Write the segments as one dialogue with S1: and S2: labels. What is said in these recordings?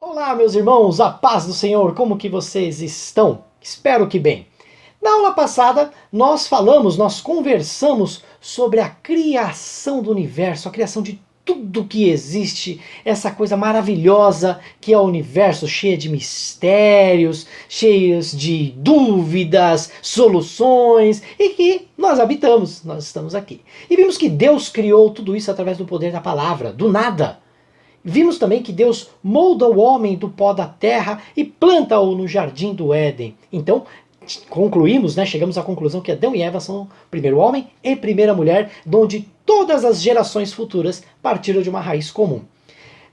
S1: Olá, meus irmãos, a paz do Senhor, como que vocês estão? Espero que bem. Na aula passada, nós conversamos sobre a criação do universo, a criação de tudo que existe, essa coisa maravilhosa que é o universo, cheia de mistérios, cheios de dúvidas, soluções, e que nós habitamos, nós estamos aqui. E vimos que Deus criou tudo isso através do poder da palavra, do nada. Vimos também que Deus molda o homem do pó da terra e planta-o no jardim do Éden. Então, concluímos, chegamos à conclusão que Adão e Eva são o primeiro homem e primeira mulher, de onde todas as gerações futuras partiram de uma raiz comum.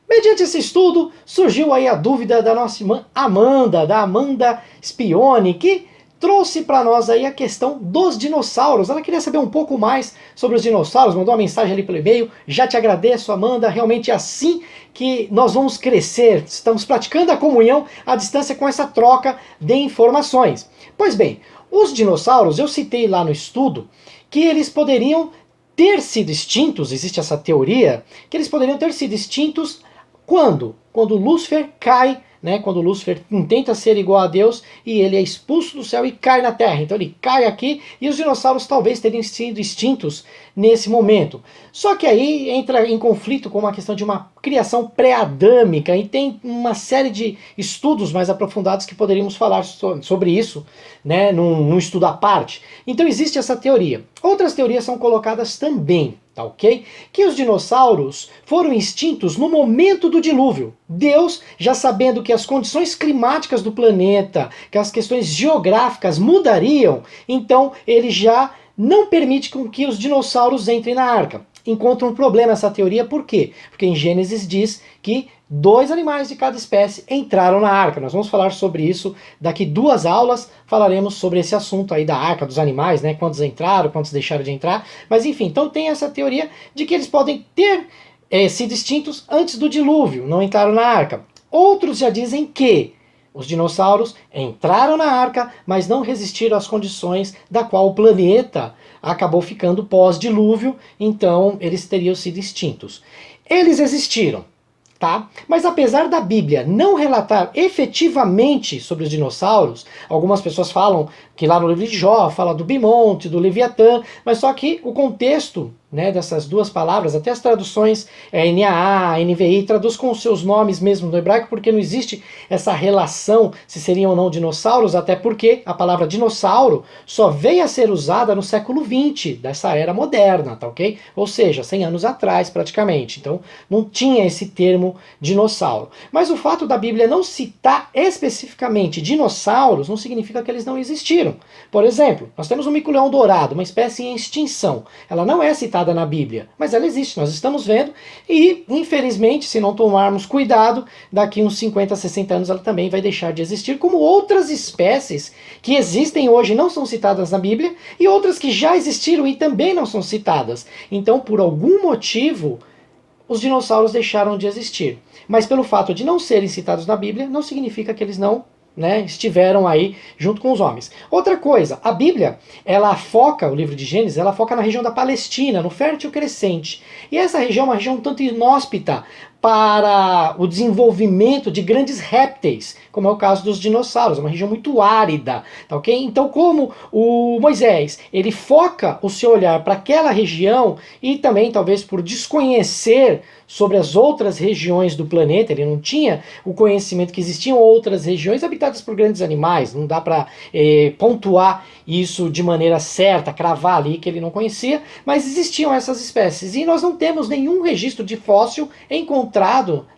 S1: Mediante esse estudo, surgiu aí a dúvida da nossa irmã Amanda, da Amanda Spione, que trouxe para nós aí a questão dos dinossauros. Ela queria saber um pouco mais sobre os dinossauros, mandou uma mensagem ali pelo e-mail. Já te agradeço, Amanda, realmente é assim que nós vamos crescer. Estamos praticando a comunhão à distância com essa troca de informações. Pois bem, os dinossauros, eu citei lá no estudo que eles poderiam ter sido extintos, existe essa teoria, que eles poderiam ter sido extintos quando? Quando Lúcifer cai, quando Lúcifer tenta ser igual a Deus e ele é expulso do céu e cai na terra. Então ele cai aqui e os dinossauros talvez teriam sido extintos nesse momento. Só que aí entra em conflito com uma questão de uma criação pré-adâmica e tem uma série de estudos mais aprofundados que poderíamos falar sobre isso, num estudo à parte. Então existe essa teoria. Outras teorias são colocadas também, tá ok? Que os dinossauros foram extintos no momento do dilúvio. Deus, já sabendo que as condições climáticas do planeta, que as questões geográficas mudariam, então ele já não permite com que os dinossauros entrem na arca. Encontra um problema essa teoria, por quê? Porque em Gênesis diz que 2 animais de cada espécie entraram na arca. Nós vamos falar sobre isso daqui 2 aulas, falaremos sobre esse assunto aí da arca, dos animais, quantos entraram, quantos deixaram de entrar, mas enfim, então tem essa teoria de que eles podem ter sido extintos antes do dilúvio, não entraram na arca. Outros já dizem que os dinossauros entraram na arca, mas não resistiram às condições da qual o planeta acabou ficando pós-dilúvio, então eles teriam sido extintos. Eles existiram, tá? Mas apesar da Bíblia não relatar efetivamente sobre os dinossauros, algumas pessoas falam que lá no livro de Jó fala do Bimonte, do Leviatã, mas só que o contexto dessas duas palavras, até as traduções NAA, NVI, traduz com os seus nomes mesmo no hebraico, porque não existe essa relação se seriam ou não dinossauros, até porque a palavra dinossauro só veio a ser usada no século XX, dessa era moderna, tá ok? Ou seja, 100 anos atrás praticamente, então não tinha esse termo dinossauro. Mas o fato da Bíblia não citar especificamente dinossauros não significa que eles não existiram. Por exemplo, nós temos o mico-leão dourado, uma espécie em extinção. Ela não é citada na Bíblia, mas ela existe, nós estamos vendo, e infelizmente, se não tomarmos cuidado, daqui uns 50, 60 anos ela também vai deixar de existir, como outras espécies que existem hoje não são citadas na Bíblia, e outras que já existiram e também não são citadas. Então, por algum motivo, os dinossauros deixaram de existir. Mas pelo fato de não serem citados na Bíblia, não significa que eles não estiveram aí junto com os homens. Outra coisa, a Bíblia, ela foca, o livro de Gênesis, ela foca na região da Palestina, no Fértil Crescente. E essa região é uma região um tanto inóspita para o desenvolvimento de grandes répteis, como é o caso dos dinossauros, é uma região muito árida, tá ok? Então, como o Moisés, ele foca o seu olhar para aquela região e também, talvez por desconhecer sobre as outras regiões do planeta, ele não tinha o conhecimento que existiam outras regiões habitadas por grandes animais, não dá para pontuar isso de maneira certa, cravar ali que ele não conhecia, mas existiam essas espécies, e nós não temos nenhum registro de fóssil encontrado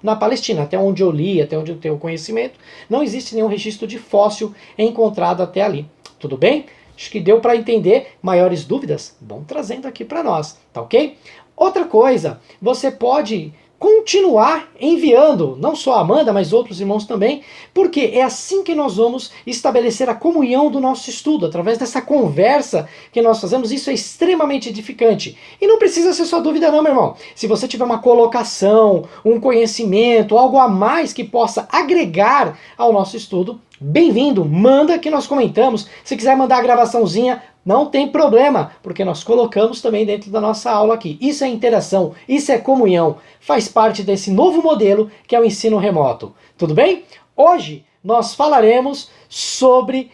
S1: na Palestina, até onde eu li, até onde eu tenho conhecimento, não existe nenhum registro de fóssil encontrado até ali. Tudo bem? Acho que deu para entender. Maiores dúvidas? Vão trazendo aqui para nós, tá ok? Outra coisa, você pode continuar enviando, não só a Amanda, mas outros irmãos também, porque é assim que nós vamos estabelecer a comunhão do nosso estudo, através dessa conversa que nós fazemos. Isso é extremamente edificante. E não precisa ser só dúvida não, meu irmão. Se você tiver uma colocação, um conhecimento, algo a mais que possa agregar ao nosso estudo, bem-vindo, manda que nós comentamos. Se quiser mandar a gravaçãozinha, Não tem problema, porque nós colocamos também dentro da nossa aula aqui. Isso é interação, isso é comunhão, faz parte desse novo modelo que é o ensino remoto. Tudo bem? Hoje nós falaremos sobre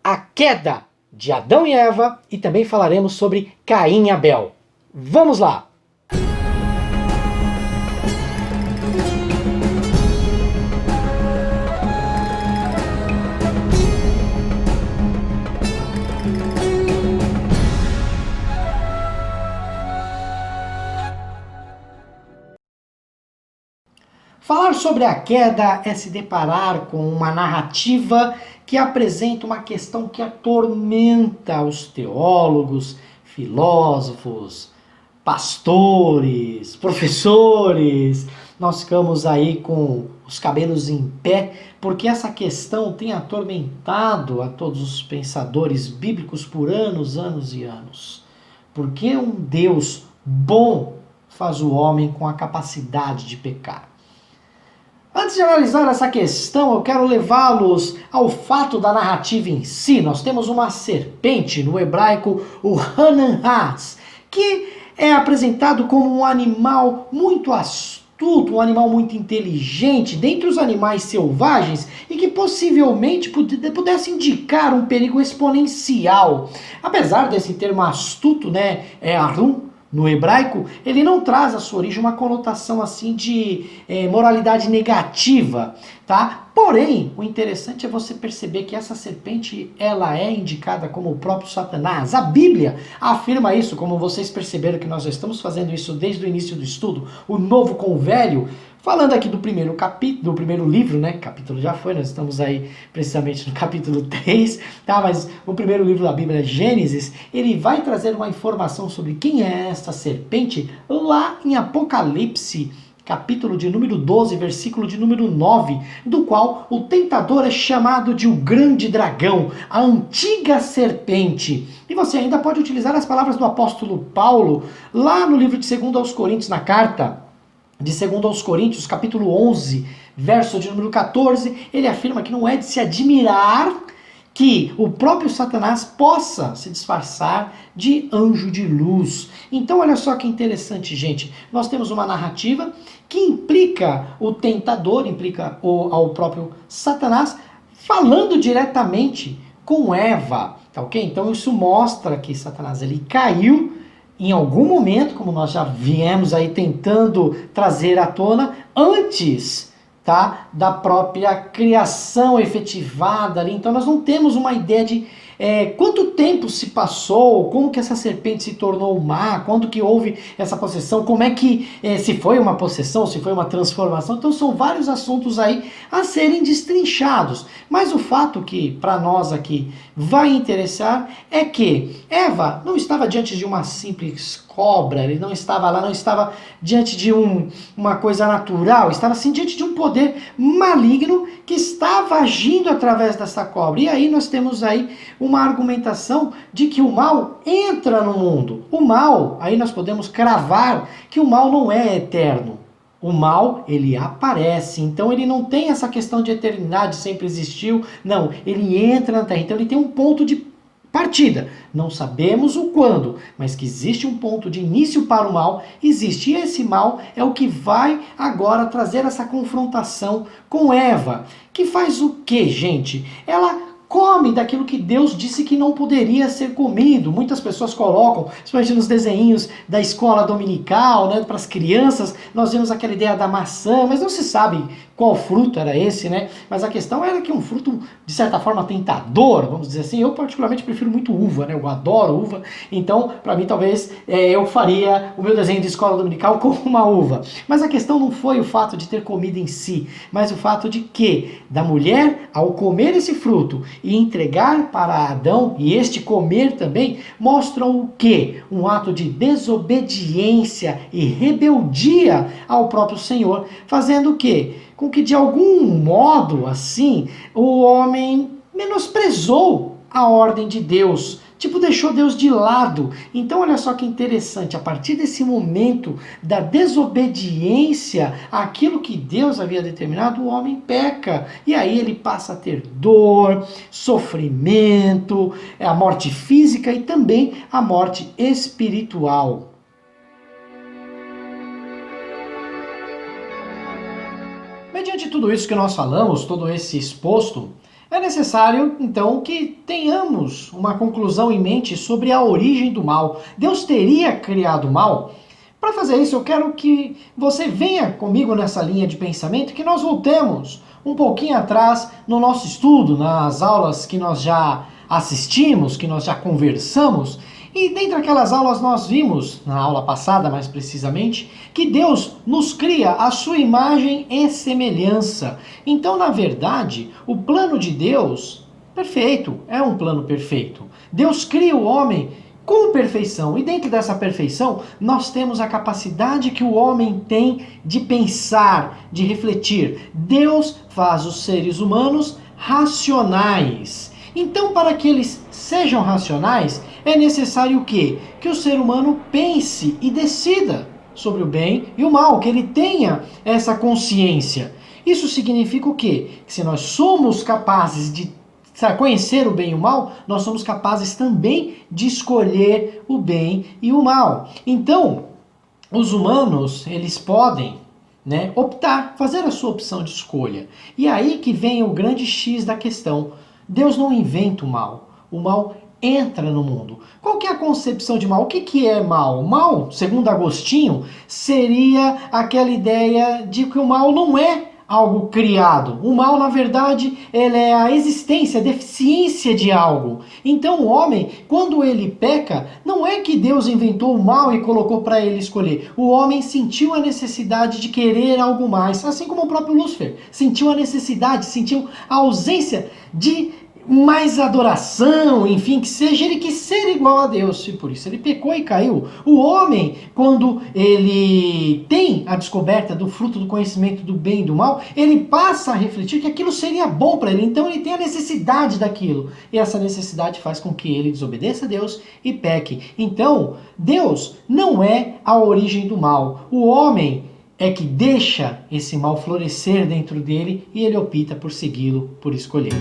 S1: a queda de Adão e Eva e também falaremos sobre Caim e Abel. Vamos lá! Falar sobre a queda é se deparar com uma narrativa que apresenta uma questão que atormenta os teólogos, filósofos, pastores, professores. Nós ficamos aí com os cabelos em pé, porque essa questão tem atormentado a todos os pensadores bíblicos por anos, anos e anos. Por que um Deus bom faz o homem com a capacidade de pecar? Antes de analisar essa questão, eu quero levá-los ao fato da narrativa em si. Nós temos uma serpente, no hebraico o Hanan-Has, que é apresentado como um animal muito astuto, um animal muito inteligente, dentre os animais selvagens, e que possivelmente pudesse indicar um perigo exponencial. Apesar desse termo astuto, Arun, no hebraico, ele não traz a sua origem uma conotação assim de moralidade negativa, tá? Porém, o interessante é você perceber que essa serpente, ela é indicada como o próprio Satanás. A Bíblia afirma isso, como vocês perceberam que nós já estamos fazendo isso desde o início do estudo, o Novo com o Velho. Falando aqui do primeiro capítulo, do primeiro livro, capítulo já foi, nós estamos aí precisamente no capítulo 3, tá? Mas o primeiro livro da Bíblia, Gênesis, ele vai trazer uma informação sobre quem é esta serpente lá em Apocalipse, capítulo de número 12, versículo de número 9, do qual o tentador é chamado de o grande dragão, a antiga serpente. E você ainda pode utilizar as palavras do apóstolo Paulo, lá no livro de 2 aos Coríntios, na carta de 2 aos Coríntios, capítulo 11, verso de número 14, ele afirma que não é de se admirar que o próprio Satanás possa se disfarçar de anjo de luz. Então, olha só que interessante, gente. Nós temos uma narrativa que implica o tentador, implica ao próprio Satanás, falando diretamente com Eva, tá ok? Então, isso mostra que Satanás ele caiu em algum momento, como nós já viemos aí tentando trazer à tona, antes, tá, da própria criação efetivada ali. Então nós não temos uma ideia de quanto tempo se passou, como que essa serpente se tornou má, quando que houve essa possessão, como é que, se foi uma possessão, se foi uma transformação. Então são vários assuntos aí a serem destrinchados. Mas o fato que para nós aqui vai interessar é que Eva não estava diante de uma simples cobra, ele não estava lá, não estava diante de uma coisa natural, estava assim diante de um poder maligno que estava agindo através dessa cobra. E aí nós temos aí uma argumentação de que o mal entra no mundo. O mal, aí nós podemos cravar que o mal não é eterno. O mal, ele aparece, então ele não tem essa questão de eternidade, sempre existiu, não, ele entra na Terra, então ele tem um ponto de partida. Não sabemos o quando, mas que existe um ponto de início para o mal, existe. E esse mal é o que vai agora trazer essa confrontação com Eva, que faz o quê, gente? Ela come daquilo que Deus disse que não poderia ser comido. Muitas pessoas colocam, principalmente nos desenhinhos da escola dominical, para as crianças, nós vemos aquela ideia da maçã, mas não se sabe qual fruto era esse, Mas a questão era que um fruto, de certa forma, tentador, vamos dizer assim. Eu particularmente prefiro muito uva, Eu adoro uva, então, para mim, talvez, eu faria o meu desenho de escola dominical com uma uva. Mas a questão não foi o fato de ter comida em si, mas o fato de que, da mulher, ao comer esse fruto e entregar para Adão, e este comer também, mostram o quê? Um ato de desobediência e rebeldia ao próprio Senhor, fazendo o quê? Com que de algum modo, assim, o homem menosprezou a ordem de Deus, Tipo, deixou Deus de lado. Então, olha só que interessante, a partir desse momento da desobediência àquilo que Deus havia determinado, o homem peca. E aí ele passa a ter dor, sofrimento, a morte física e também a morte espiritual. Mediante tudo isso que nós falamos, todo esse exposto, é necessário, então, que tenhamos uma conclusão em mente sobre a origem do mal. Deus teria criado o mal? Para fazer isso, eu quero que você venha comigo nessa linha de pensamento, que nós voltemos um pouquinho atrás no nosso estudo, nas aulas que nós já assistimos, que nós já conversamos. E dentre aquelas aulas nós vimos, na aula passada mais precisamente, que Deus nos cria a sua imagem e semelhança. Então, na verdade, o plano de Deus, perfeito, é um plano perfeito. Deus cria o homem com perfeição. E dentro dessa perfeição, nós temos a capacidade que o homem tem de pensar, de refletir. Deus faz os seres humanos racionais. Então, para que eles sejam racionais, é necessário o quê? Que o ser humano pense e decida sobre o bem e o mal, que ele tenha essa consciência. Isso significa o quê? Que se nós somos capazes de conhecer o bem e o mal, nós somos capazes também de escolher o bem e o mal. Então, os humanos, eles podem, optar, fazer a sua opção de escolha. E aí que vem o grande X da questão. Deus não inventa o mal. O mal entra no mundo. Qual que é a concepção de mal? O que é mal? Mal, segundo Agostinho, seria aquela ideia de que o mal não é algo criado. O mal, na verdade, ele é a existência, a deficiência de algo. Então o homem, quando ele peca, não é que Deus inventou o mal e colocou para ele escolher. O homem sentiu a necessidade de querer algo mais, assim como o próprio Lúcifer sentiu a necessidade, sentiu a ausência de mais adoração, enfim, que seja, ele quis ser igual a Deus, e por isso ele pecou e caiu. O homem, quando ele tem a descoberta do fruto do conhecimento do bem e do mal, ele passa a refletir que aquilo seria bom para ele, então ele tem a necessidade daquilo, e essa necessidade faz com que ele desobedeça a Deus e peque. Então, Deus não é a origem do mal, o homem é que deixa esse mal florescer dentro dele e ele opta por segui-lo, por escolhê-lo.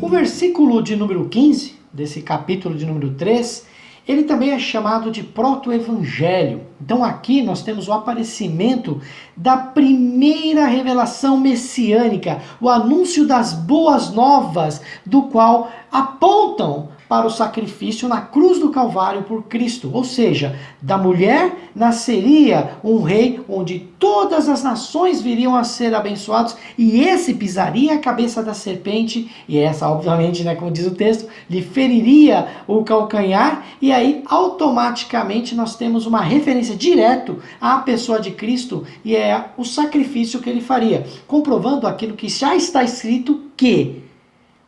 S1: O versículo de número 15, desse capítulo de número 3, ele também é chamado de proto-evangelho. Então aqui nós temos o aparecimento da primeira revelação messiânica, o anúncio das boas novas, do qual apontam para o sacrifício na cruz do Calvário por Cristo. Ou seja, da mulher nasceria um rei onde todas as nações viriam a ser abençoados e esse pisaria a cabeça da serpente e essa, obviamente, como diz o texto, lhe feriria o calcanhar e aí automaticamente nós temos uma referência direto à pessoa de Cristo e é o sacrifício que ele faria, comprovando aquilo que já está escrito que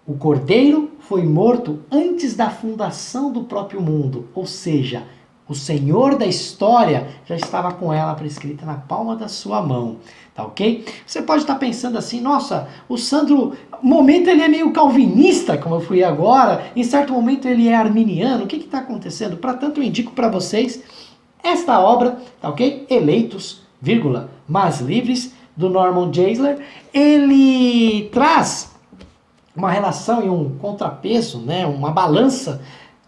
S1: o Cordeiro foi morto antes da fundação do próprio mundo, ou seja, o Senhor da história já estava com ela prescrita na palma da sua mão, tá ok? Você pode estar pensando assim, nossa, o Sandro, momento ele é meio calvinista, como eu fui agora, em certo momento ele é arminiano, o que está acontecendo? Para tanto eu indico para vocês esta obra, tá ok? Eleitos, vírgula, mas livres, do Norman Geisler. Ele traz uma relação e um contrapeso, uma balança,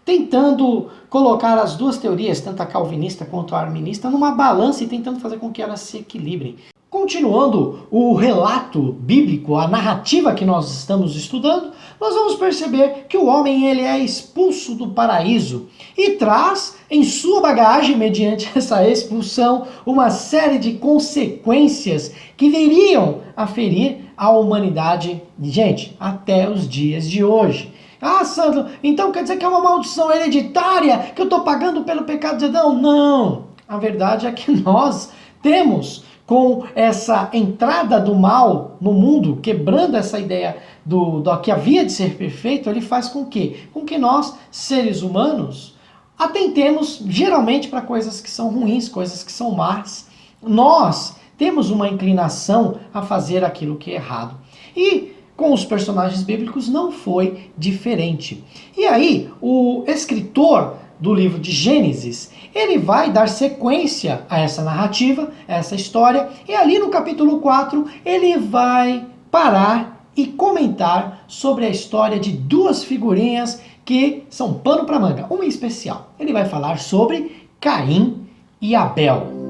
S1: tentando colocar as duas teorias, tanto a calvinista quanto a arminista, numa balança e tentando fazer com que elas se equilibrem. Continuando o relato bíblico, a narrativa que nós estamos estudando, nós vamos perceber que o homem ele é expulso do paraíso e traz em sua bagagem, mediante essa expulsão, uma série de consequências que viriam a ferir a humanidade, gente, até os dias de hoje. Ah, Sandro, então quer dizer que é uma maldição hereditária que eu estou pagando pelo pecado de Adão? Não! A verdade é que nós temos, com essa entrada do mal no mundo, quebrando essa ideia do que havia de ser perfeito, ele faz com que nós, seres humanos, atentemos geralmente para coisas que são ruins, coisas que são más. Nós temos uma inclinação a fazer aquilo que é errado. E com os personagens bíblicos não foi diferente. E aí, o escritor do livro de Gênesis, ele vai dar sequência a essa narrativa, a essa história, e ali no capítulo 4, ele vai parar e comentar sobre a história de duas figurinhas que são pano para manga, uma em especial. Ele vai falar sobre Caim e Abel.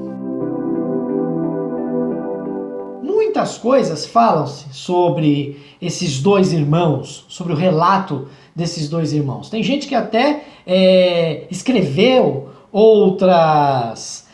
S1: Muitas coisas falam-se sobre esses dois irmãos, sobre o relato desses dois irmãos. Tem gente que até escreveu outros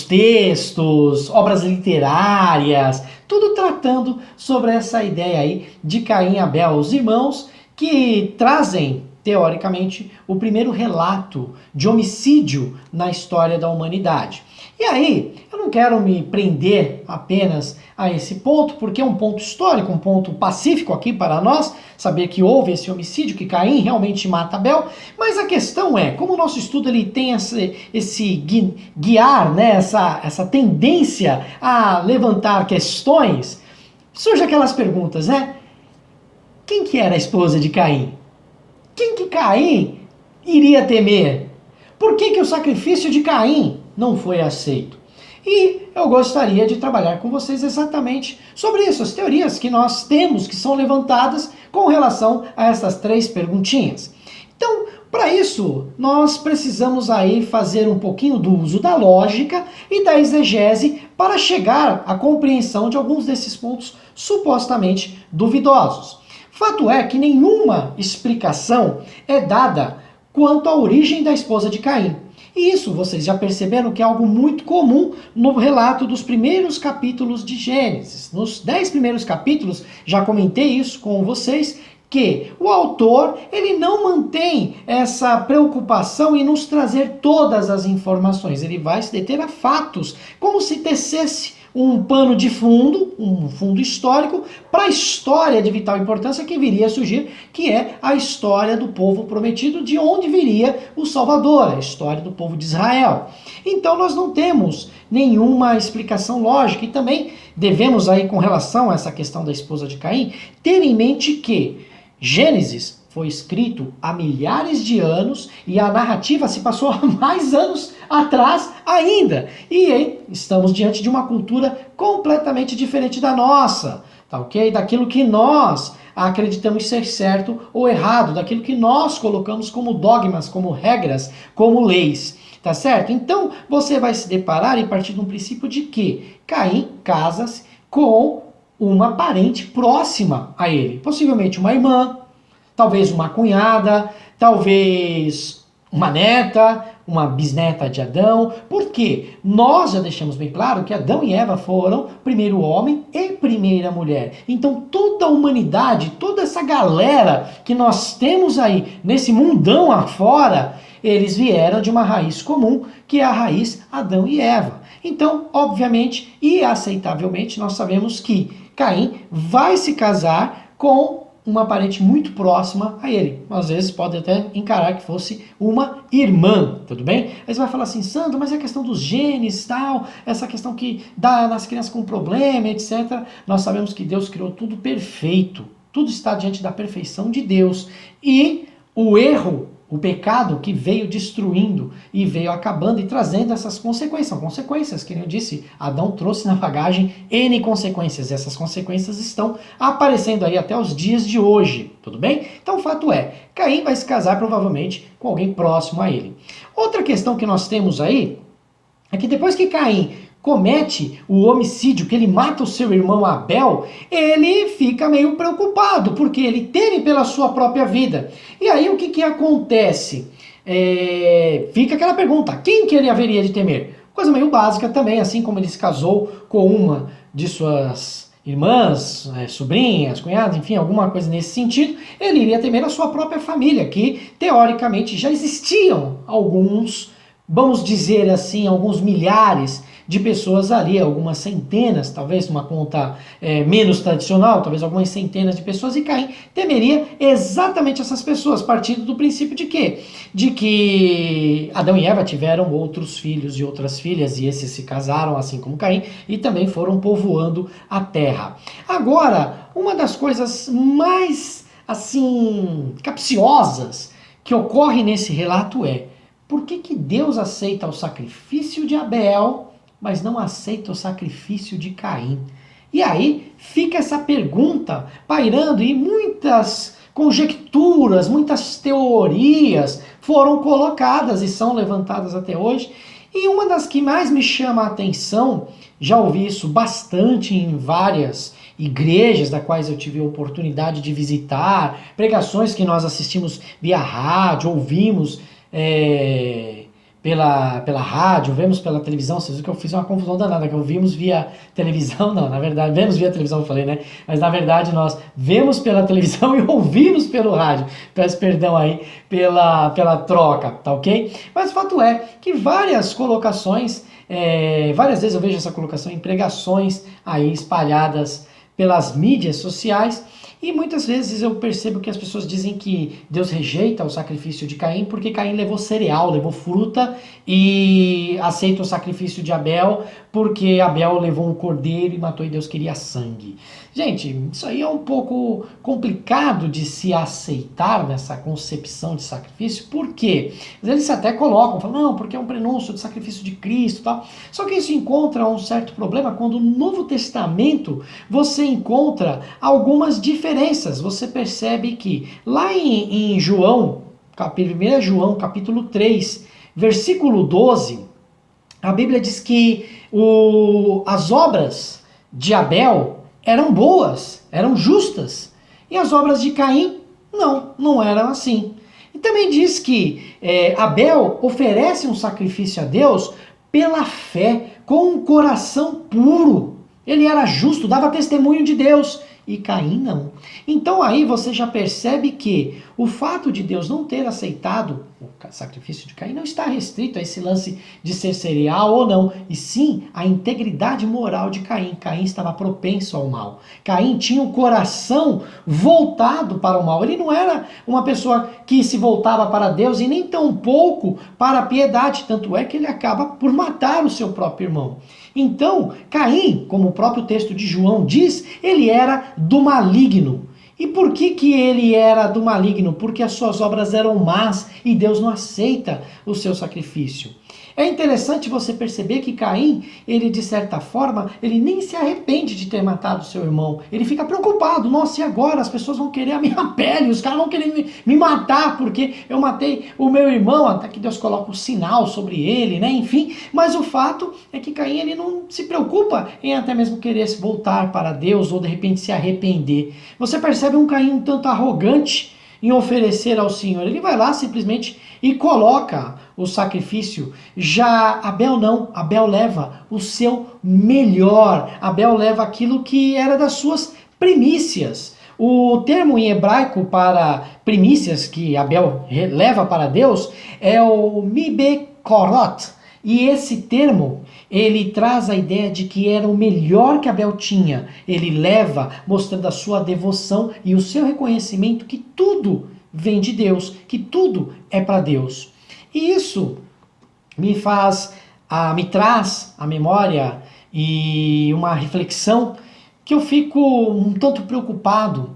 S1: textos, obras literárias, tudo tratando sobre essa ideia aí de Caim e Abel, os irmãos que trazem, teoricamente, o primeiro relato de homicídio na história da humanidade. E aí, eu não quero me prender apenas a esse ponto, porque é um ponto histórico, um ponto pacífico aqui para nós, saber que houve esse homicídio, que Caim realmente mata Abel, mas a questão é, como o nosso estudo ele tem esse guiar, né, essa tendência a levantar questões, surgem aquelas perguntas, né? Quem que era a esposa de Caim? Quem que Caim iria temer? Por que o sacrifício de Caim não foi aceito? E eu gostaria de trabalhar com vocês exatamente sobre isso, as teorias que nós temos, que são levantadas com relação a essas três perguntinhas. Então, para isso, nós precisamos aí fazer um pouquinho do uso da lógica e da exegese para chegar à compreensão de alguns desses pontos supostamente duvidosos. Fato é que nenhuma explicação é dada quanto à origem da esposa de Caim. E isso vocês já perceberam que é algo muito comum no relato dos primeiros capítulos de Gênesis. Nos 10 primeiros capítulos, já comentei isso com vocês, que o autor ele não mantém essa preocupação em nos trazer todas as informações. Ele vai se deter a fatos, como se tecesse um pano de fundo, um fundo histórico, para a história de vital importância que viria a surgir, que é a história do povo prometido, de onde viria o Salvador, a história do povo de Israel. Então nós não temos nenhuma explicação lógica e também devemos aí, com relação a essa questão da esposa de Caim, ter em mente que Gênesis foi escrito há milhares de anos e a narrativa se passou há mais anos atrás ainda. E aí, estamos diante de uma cultura completamente diferente da nossa, tá ok? Daquilo que nós acreditamos ser certo ou errado, daquilo que nós colocamos como dogmas, como regras, como leis, tá certo? Então, você vai se deparar e partir de um princípio de que Caim casa-se com uma parente próxima a ele, possivelmente uma irmã, talvez uma cunhada, talvez uma neta, uma bisneta de Adão. Por quê? Nós já deixamos bem claro que Adão e Eva foram primeiro homem e primeira mulher. Então toda a humanidade, toda essa galera que nós temos aí nesse mundão afora, eles vieram de uma raiz comum, que é a raiz Adão e Eva. Então, obviamente e aceitavelmente, nós sabemos que Caim vai se casar com uma parente muito próxima a ele. Às vezes pode até encarar que fosse uma irmã, tudo bem? Aí você vai falar assim, Sandro, mas é a questão dos genes, tal, essa questão que dá nas crianças com problema, etc. Nós sabemos que Deus criou tudo perfeito. Tudo está diante da perfeição de Deus. E o erro, o pecado que veio destruindo e veio acabando e trazendo essas consequências. São consequências, que eu disse, Adão trouxe na bagagem N consequências. E essas consequências estão aparecendo aí até os dias de hoje, tudo bem? Então o fato é, Caim vai se casar provavelmente com alguém próximo a ele. Outra questão que nós temos aí é que depois que Caim comete o homicídio, que ele mata o seu irmão Abel, ele fica meio preocupado, porque ele teme pela sua própria vida. E aí o que acontece? Fica aquela pergunta, quem que ele haveria de temer? Coisa meio básica também, assim como ele se casou com uma de suas irmãs, sobrinhas, cunhadas, enfim, alguma coisa nesse sentido, ele iria temer a sua própria família, que teoricamente já existiam alguns, vamos dizer assim, alguns milhares de pessoas ali, algumas centenas, talvez uma conta menos tradicional, talvez algumas centenas de pessoas, e Caim temeria exatamente essas pessoas, partindo do princípio de quê? De que Adão e Eva tiveram outros filhos e outras filhas, e esses se casaram assim como Caim, e também foram povoando a terra. Agora, uma das coisas mais, assim, capciosas que ocorre nesse relato é: por que Deus aceita o sacrifício de Abel, mas não aceita o sacrifício de Caim? E aí fica essa pergunta pairando, e muitas conjecturas, muitas teorias foram colocadas e são levantadas até hoje. E uma das que mais me chama a atenção, já ouvi isso bastante em várias igrejas da quais eu tive a oportunidade de visitar, pregações que nós assistimos via rádio, ouvimos pela rádio, vemos pela televisão. Vocês viram que eu fiz uma confusão danada, que ouvimos via televisão, não, na verdade, vemos via televisão, eu falei, né? Mas na verdade nós vemos pela televisão e ouvimos pelo rádio. Peço perdão aí pela troca, tá ok? Mas o fato é que várias colocações, várias vezes eu vejo essa colocação em pregações aí espalhadas pelas mídias sociais, e muitas vezes eu percebo que as pessoas dizem que Deus rejeita o sacrifício de Caim porque Caim levou cereal, levou fruta, e aceita o sacrifício de Abel porque Abel levou um cordeiro e matou e Deus queria sangue. Gente, isso aí é um pouco complicado de se aceitar nessa concepção de sacrifício, porque eles até colocam, falam, não, porque é um prenúncio do sacrifício de Cristo e tal. Só que isso encontra um certo problema quando no Novo Testamento você encontra algumas diferenças. Você percebe que lá em João, 1 João capítulo 3, versículo 12, a Bíblia diz que as obras de Abel eram boas, eram justas, e as obras de Caim não eram assim. E também diz que Abel oferece um sacrifício a Deus pela fé, com um coração puro. Ele era justo, dava testemunho de Deus, e Caim não. Então aí você já percebe que o fato de Deus não ter aceitado o sacrifício de Caim não está restrito a esse lance de ser cereal ou não, e sim a integridade moral de Caim. Caim estava propenso ao mal. Caim tinha o coração voltado para o mal. Ele não era uma pessoa que se voltava para Deus e nem tampouco para a piedade, tanto é que ele acaba por matar o seu próprio irmão. Então, Caim, como o próprio texto de João diz, ele era do maligno. E por que ele era do maligno? Porque as suas obras eram más e Deus não aceita o seu sacrifício. É interessante você perceber que Caim, ele de certa forma, ele nem se arrepende de ter matado seu irmão. Ele fica preocupado, nossa, e agora? As pessoas vão querer a minha pele, os caras vão querer me matar porque eu matei o meu irmão, até que Deus coloca um sinal sobre ele, né? Enfim, mas o fato é que Caim, ele não se preocupa em até mesmo querer se voltar para Deus ou de repente se arrepender. Você percebe um Caim um tanto arrogante em oferecer ao Senhor. Ele vai lá simplesmente e coloca o sacrifício. Já Abel não. Abel leva o seu melhor. Abel leva aquilo que era das suas primícias. O termo em hebraico para primícias que Abel leva para Deus é o mibekorot. E esse termo, ele traz a ideia de que era o melhor que Abel tinha. Ele leva mostrando a sua devoção e o seu reconhecimento que tudo vem de Deus, que tudo é para Deus. E isso me traz à memória e uma reflexão que eu fico um tanto preocupado.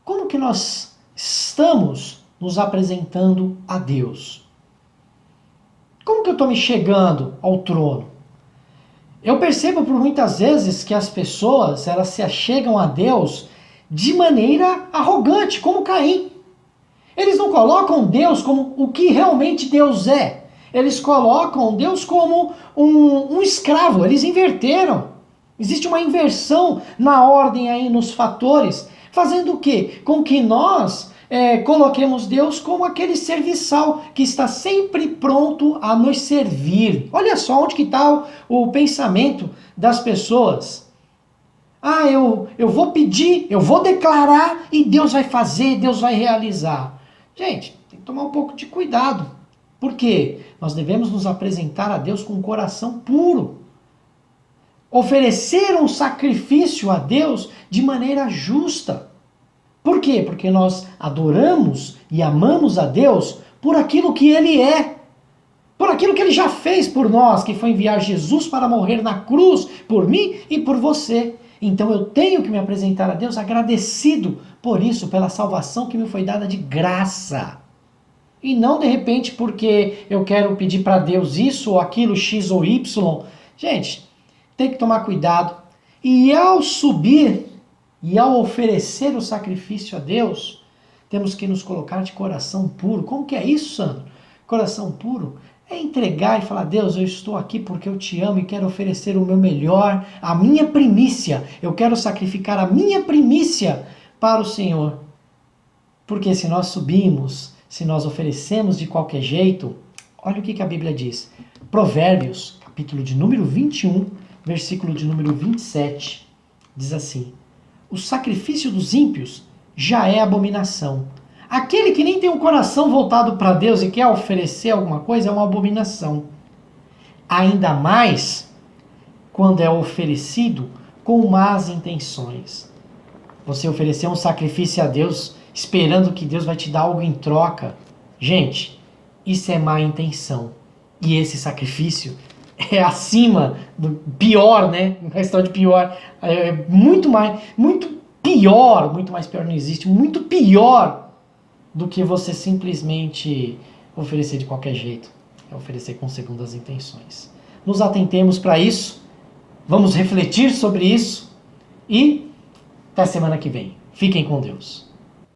S1: Como que nós estamos nos apresentando a Deus? Como que eu estou me chegando ao trono? Eu percebo por muitas vezes que as pessoas, elas se achegam a Deus de maneira arrogante, como Caim. Eles não colocam Deus como o que realmente Deus é. Eles colocam Deus como um escravo. Eles inverteram. Existe uma inversão na ordem aí, nos fatores, fazendo o quê? Com que nós coloquemos Deus como aquele serviçal que está sempre pronto a nos servir. Olha só onde que está o pensamento das pessoas. Ah, eu vou pedir, eu vou declarar e Deus vai fazer, Deus vai realizar. Gente, tem que tomar um pouco de cuidado. Por quê? Nós devemos nos apresentar a Deus com um coração puro. oferecer um sacrifício a Deus de maneira justa. Por quê? Porque nós adoramos e amamos a Deus por aquilo que Ele é. Por aquilo que Ele já fez por nós, que foi enviar Jesus para morrer na cruz por mim e por você. Então eu tenho que me apresentar a Deus agradecido por isso, pela salvação que me foi dada de graça. E não de repente porque eu quero pedir para Deus isso ou aquilo, X ou Y. Gente, tem que tomar cuidado. E ao subir e ao oferecer o sacrifício a Deus, temos que nos colocar de coração puro. Como que é isso, Sandro? Coração puro é entregar e falar: Deus, eu estou aqui porque eu te amo e quero oferecer o meu melhor, a minha primícia. Eu quero sacrificar a minha primícia para o Senhor. Porque se nós subimos, se nós oferecemos de qualquer jeito, olha o que a Bíblia diz. Provérbios, capítulo de número 21, versículo de número 27, diz assim: o sacrifício dos ímpios já é abominação. Aquele que nem tem um coração voltado para Deus e quer oferecer alguma coisa é uma abominação. Ainda mais quando é oferecido com más intenções. Você oferecer um sacrifício a Deus esperando que Deus vai te dar algo em troca. Gente, isso é má intenção. E esse sacrifício é acima do pior, né? Uma questão de pior. É muito pior, muito mais pior não existe, muito pior do que você simplesmente oferecer de qualquer jeito. É oferecer com segundas intenções. Nos atentemos para isso, vamos refletir sobre isso e até semana que vem. Fiquem com Deus.